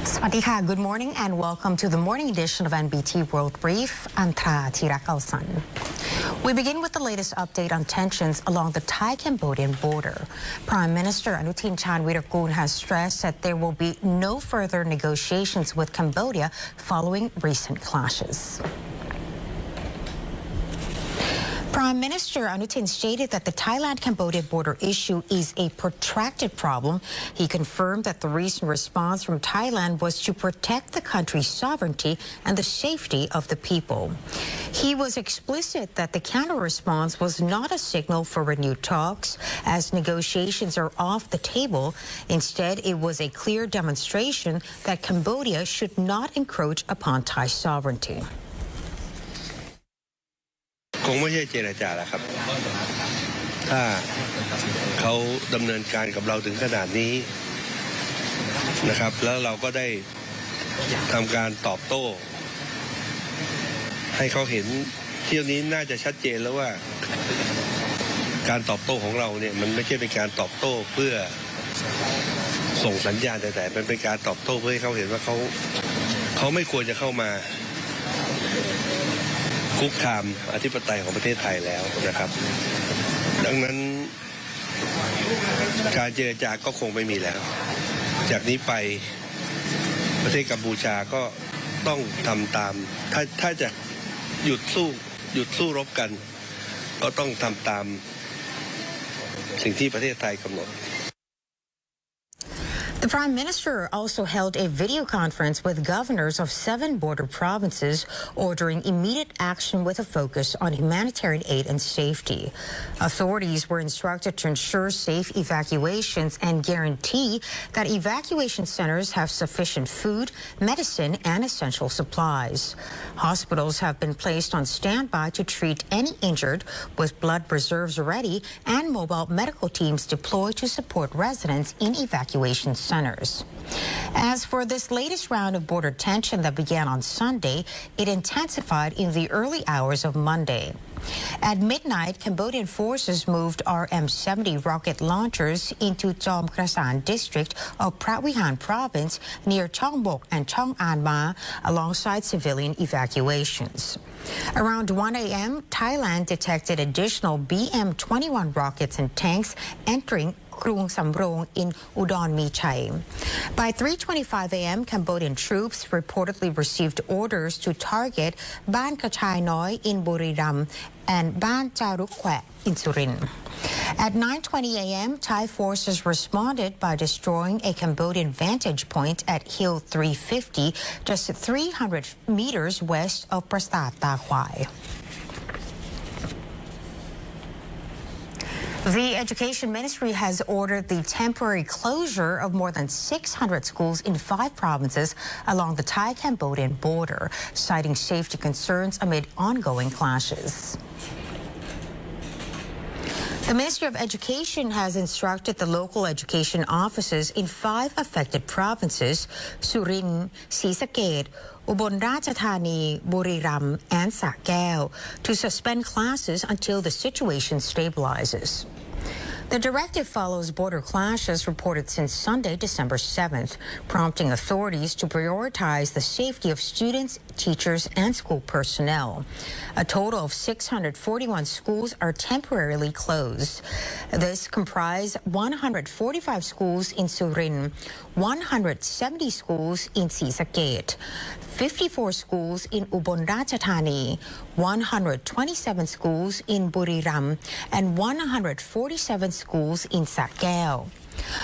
Swadika, good morning and welcome to the morning edition of NBT World Brief. I'm Tra Tirakalsan. We begin with the latest update on tensions along the Thai-Cambodian border. Prime Minister Anutin Chanvirakul has stressed that there will be no further negotiations with Cambodia following recent clashes. Prime Minister Anutin stated that the Thailand-Cambodia border issue is a protracted problem. He confirmed that the recent response from Thailand was to protect the country's sovereignty and the safety of the people. He was explicit that the counter-response was not a signal for renewed talks, as negotiations are off the table. Instead, it was a clear demonstration that Cambodia should not encroach upon Thai sovereignty. คงไม่ใช่เจรจาแล้วครับถ้าเขาดำเนินการกับเราถึงขนาดนี้นะครับแล้วเราก็ได้ทำการตอบโต้ให้เขาเห็นเที่ยวนี้น่าจะชัดเจนแล้วว่าการตอบโต้ของเราเนี่ยมันไม่ใช่เป็นการตอบโต้เพื่อส่งสัญญาณแต่มันเป็นการตอบโต้เพื่อให้เขาเห็นว่าเขาไม่ควรจะเข้ามาคุกคามอธิปไตยของประเทศไทยแล้วนะครับดังนั้นการเจรจาก็คงไม่มีแล้วจากนี้ไปประเทศกัมพูชาก็ต้องทำตามถ้าจะหยุดสู้รบกันก็ต้องทำตามสิ่งที่ประเทศไทยกำหนด The Prime Minister also held a video conference with governors of 7 border provinces, ordering immediate action with a focus on humanitarian aid and safety. Authorities were instructed to ensure safe evacuations and guarantee that evacuation centers have sufficient food, medicine, and essential supplies. Hospitals have been placed on standby to treat any injured, with blood reserves ready and mobile medical teams deployed to support residents in evacuation centers. As for this latest round of border tension that began on Sunday, it intensified in the early hours of Monday. At midnight, Cambodian forces moved RM-70 rocket launchers into Chom Krasan district of Pravihan province near Chong Bok and Chong An Ma alongside civilian evacuations. Around 1 a.m., Thailand detected additional BM-21 rockets and tanks entering Krung Samrong in Udon Michai. By 3:25 a.m., Cambodian troops reportedly received orders to target Ban Kachai Noi in Buriram and Ban Charuk Khwe in Surin. At 9:20 a.m., Thai forces responded by destroying a Cambodian vantage point at Hill 350, just 300 meters west of Prastat Ta Khwai. The Education Ministry has ordered the temporary closure of more than 600 schools in 5 provinces along the Thai-Cambodian border, citing safety concerns amid ongoing clashes. The Ministry of Education has instructed the local education offices in 5 affected provinces, Surin, Srisaket, Ubon Ratchathani, Buriram, and Sa Kaeo, to suspend classes until the situation stabilizes. The directive follows border clashes reported since Sunday, December 7th, prompting authorities to prioritize the safety of students, teachers, and school personnel. A total of 641 schools are temporarily closed. This comprised 145 schools in Surin, 170 schools in Srisaket, 54 schools in Ubon Ratchathani, 127 schools in Buriram, and 147 schools in Sa Kaeo.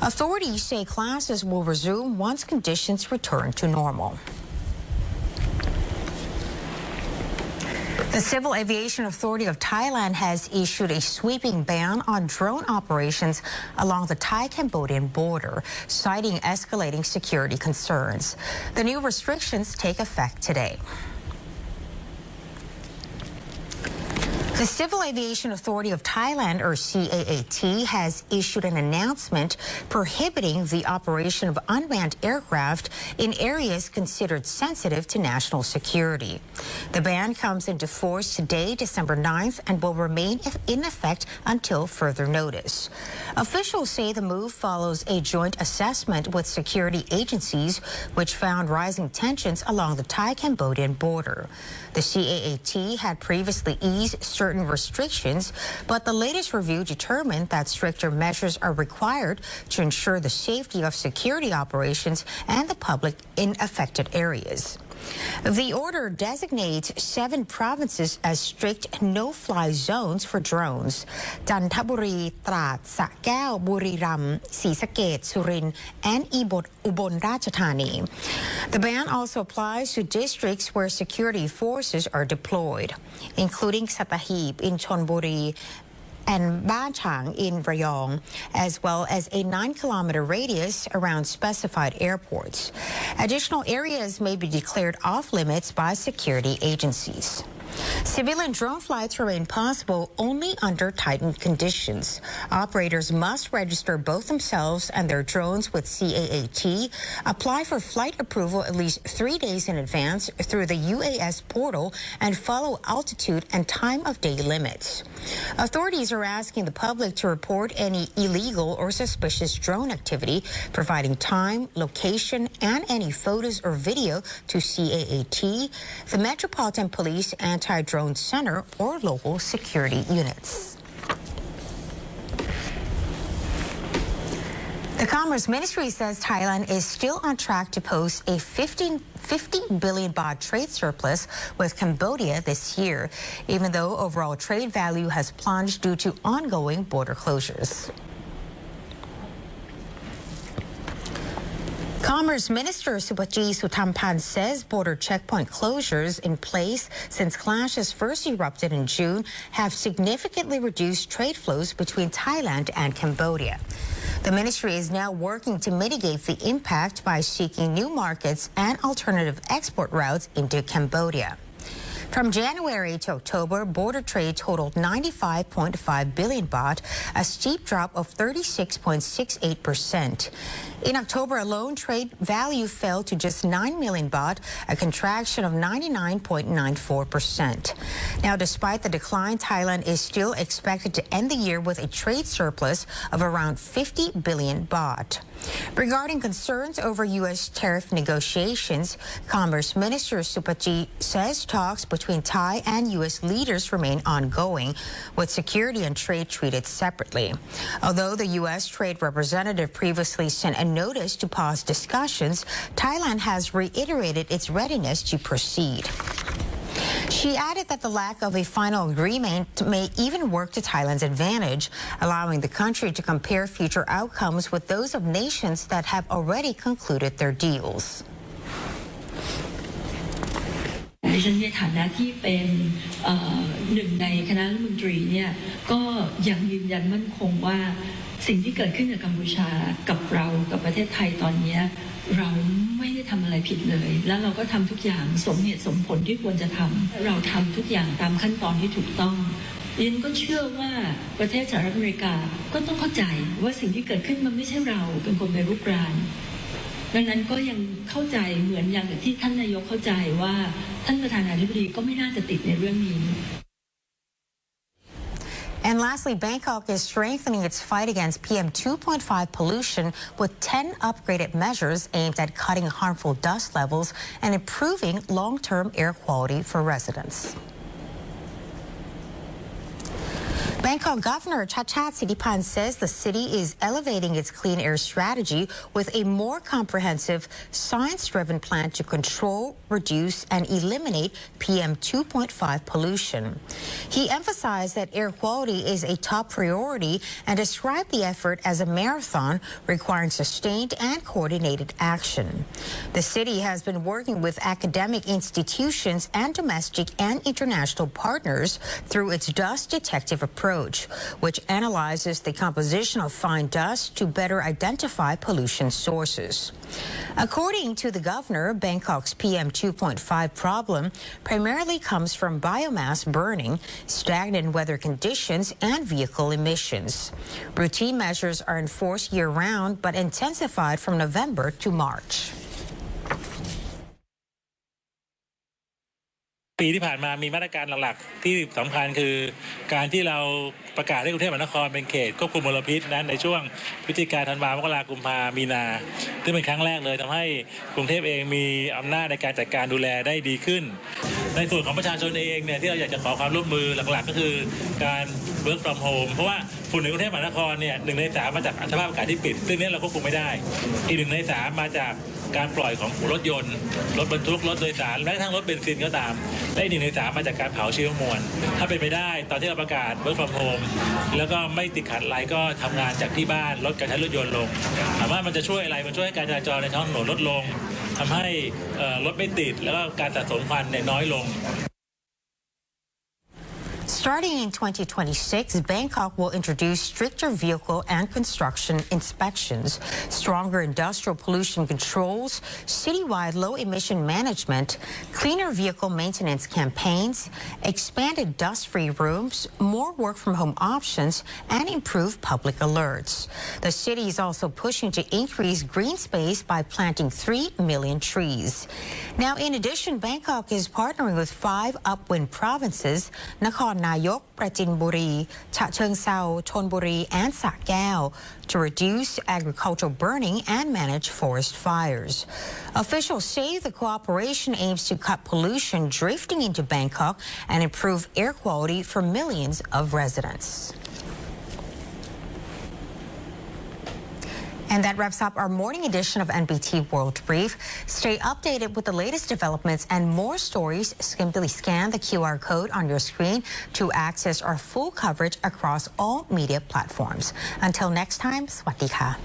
Authorities say classes will resume once conditions return to normal. The Civil Aviation Authority of Thailand has issued a sweeping ban on drone operations along the Thai-Cambodian border, citing escalating security concerns. The new restrictions take effect today. The Civil Aviation Authority of Thailand, or CAAT, has issued an announcement prohibiting the operation of unmanned aircraft in areas considered sensitive to national security. The ban comes into force today, December 9th, and will remain in effect until further notice. Officials say the move follows a joint assessment with security agencies, which found rising tensions along the Thai-Cambodian border. The CAAT had previously eased certain restrictions, but the latest review determined that stricter measures are required to ensure the safety of security operations and the public in affected areas. The order designates 7 provinces as strict no-fly zones for drones: Janthaburi, Trat, Sakeo, Buriram, Srisaket, Surin, and Ubon Ratchathani. The ban also applies to districts where security forces are deployed, including Sattahip in Chonburi and Banchang in Rayong, as well as a 9-kilometer radius around specified airports. Additional areas may be declared off limits by security agencies. Civilian drone flights remain possible only under tightened conditions. Operators must register both themselves and their drones with CAAT, apply for flight approval at least 3 days in advance through the UAS portal, and follow altitude and time of day limits. Authorities are asking the public to report any illegal or suspicious drone activity, providing time, location, and any photos or video to CAAT, the Metropolitan Police Anti-Drone Center, or local security units. The Commerce Ministry says Thailand is still on track to post a 50 billion baht trade surplus with Cambodia this year, even though overall trade value has plunged due to ongoing border closures. Commerce Minister Supaji Sutampan says border checkpoint closures in place since clashes first erupted in June have significantly reduced trade flows between Thailand and Cambodia. The ministry is now working to mitigate the impact by seeking new markets and alternative export routes into Cambodia. From January to October, border trade totaled 95.5 billion baht, a steep drop of 36.68%. In October alone, trade value fell to just 9 million baht, a contraction of 99.94%. Now, despite the decline, Thailand is still expected to end the year with a trade surplus of around 50 billion baht. Regarding concerns over U.S. tariff negotiations, Commerce Minister Supaji says talks between Thai and U.S. leaders remain ongoing, with security and trade treated separately. Although the U.S. Trade Representative previously sent a notice to pause discussions, Thailand has reiterated its readiness to proceed. She added that the lack of a final agreement may even work to Thailand's advantage, allowing the country to compare future outcomes with those of nations that have already concluded their deals. ดิฉันในฐานะที่เป็นหนึ่งในคณะรัฐมนตรีเนี่ยก็ยังยืนยันมั่นคงว่าสิ่งที่เกิดขึ้นกับกัมพูชากับเรากับประเทศไทยตอนนี้เราไม่ได้ทำอะไรผิดเลยแล้วเราก็ทำทุกอย่างสมเหตุสมผลที่ควรจะทำเราทำทุกอย่างตามขั้นตอนที่ถูกต้องดิฉันก็เชื่อว่าประเทศสหรัฐอเมริกาก็ต้องเข้าใจว่าสิ่งที่เกิดขึ้นมันไม่ใช่เราเป็นคนไปรุกรานดังนั้นก็ยังเข้าใจเหมือนอย่างที่ท่านนายกเข้าใจว่าท่านประธานาธิบดีก็ไม่น่าจะติดในเรื่องนี้ And lastly, Bangkok is strengthening its fight against PM 2.5 pollution with 10 upgraded measures aimed at cutting harmful dust levels and improving long-term air quality for residents. Bangkok Governor Chachat Siripan says the city is elevating its clean air strategy with a more comprehensive, science-driven plan to control, reduce, and eliminate PM 2.5 pollution. He emphasized that air quality is a top priority and described the effort as a marathon requiring sustained and coordinated action. The city has been working with academic institutions and domestic and international partners through its dust detective approach approach, which analyzes the composition of fine dust to better identify pollution sources. According to the governor, Bangkok's PM 2.5 problem primarily comes from biomass burning, stagnant weather conditions, and vehicle emissions. Routine measures are enforced year-round but intensified from November to March. ปีที่ผ่านมามีมาตรการหลักๆที่สำคัญคือการที่เราประกาศให้กรุงเทพมหานครเป็นเขตควบคุมมลพิษนั้นในช่วงพฤศจิกายนธันวาคมมกราคมกุมภาพันธ์มีนาซึ่งเป็นครั้งแรกเลยทำให้กรุงเทพเองมีอำนาจในการจัดการดูแลได้ดีขึ้นในส่วนของประชาชนเองเนี่ยที่เราอยากจะขอความร่วมมือหลักๆก็คือการ work from home เพราะว่าฝุ่นในกรุงเทพมหานครเนี่ย1 ใน 3มาจากสภาพอากาศที่ปิดซึ่งนี้เราควบคุมไม่ได้อีก1 ใน 3มาจากการปล่อยของรถยนต์รถบรรทุกรถโดยสารแม้กระทั่งรถเบนซินก็ตามและ1 ใน 3มาจากการเผาเชื้อมวลถ้าเป็นไปได้ตอนที่เราประกาศ work from home แล้วก็ไม่ติดขัดอะไรก็ทำงานจากที่บ้านลดการใช้รถยนต์ลงถามว่ามันจะช่วยอะไรมันช่วยให้การจราจรในท้องถนนลดลงทำให้รถไม่ติดแล้วก็การสะสมควันน้อยลงStarting in 2026, Bangkok will introduce stricter vehicle and construction inspections, stronger industrial pollution controls, citywide low-emission management, cleaner vehicle maintenance campaigns, expanded dust-free rooms, more work-from-home options, and improved public alerts. The city is also pushing to increase green space by planting 3 million trees. Now, in addition, Bangkok is partnering with 5 upwind provinces, Nakhon Nayok, Prachinburi, Chacheongseao, Chonburi, and Sa Kaeo, to reduce agricultural burning and manage forest fires. Officials say the cooperation aims to cut pollution drifting into Bangkok and improve air quality for millions of residents. And that wraps up our morning edition of NBT World Brief. Stay updated with the latest developments and more stories. Simply scan the QR code on your screen to access our full coverage across all media platforms. Until next time, Sawasdee ka.